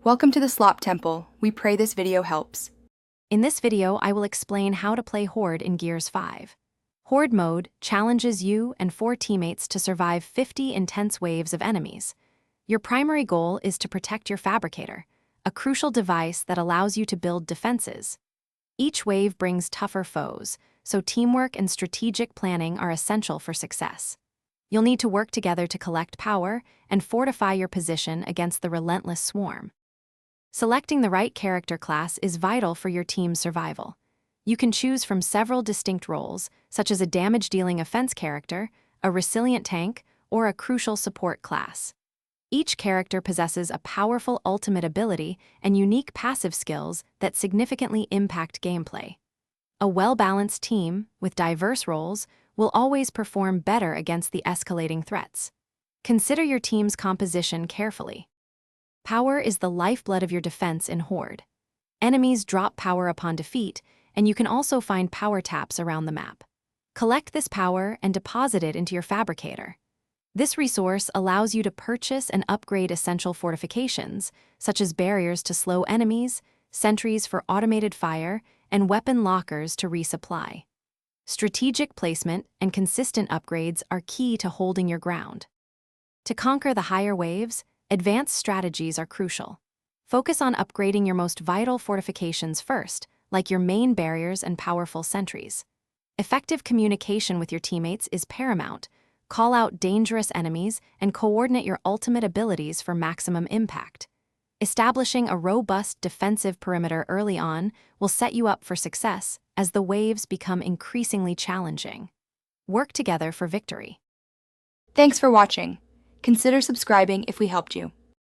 Welcome to the Slop Temple. We pray this video helps. In this video, I will explain how to play Horde in Gears 5. Horde mode challenges you and 4 teammates to survive 50 intense waves of enemies. Your primary goal is to protect your fabricator, a crucial device that allows you to build defenses. Each wave brings tougher foes, so teamwork and strategic planning are essential for success. You'll need to work together to collect power and fortify your position against the relentless swarm. Selecting the right character class is vital for your team's survival. You can choose from several distinct roles, such as a damage-dealing offense character, a resilient tank, or a crucial support class. Each character possesses a powerful ultimate ability and unique passive skills that significantly impact gameplay. A well-balanced team, with diverse roles, will always perform better against the escalating threats. Consider your team's composition carefully. Power is the lifeblood of your defense in Horde. Enemies drop power upon defeat, and you can also find power taps around the map. Collect this power and deposit it into your fabricator. This resource allows you to purchase and upgrade essential fortifications, such as barriers to slow enemies, sentries for automated fire, and weapon lockers to resupply. Strategic placement and consistent upgrades are key to holding your ground. To conquer the higher waves, advanced strategies are crucial. Focus on upgrading your most vital fortifications first, like your main barriers and powerful sentries. Effective communication with your teammates is paramount. Call out dangerous enemies and coordinate your ultimate abilities for maximum impact. Establishing a robust defensive perimeter early on will set you up for success as the waves become increasingly challenging. Work together for victory. Thanks for watching. Consider subscribing if we helped you.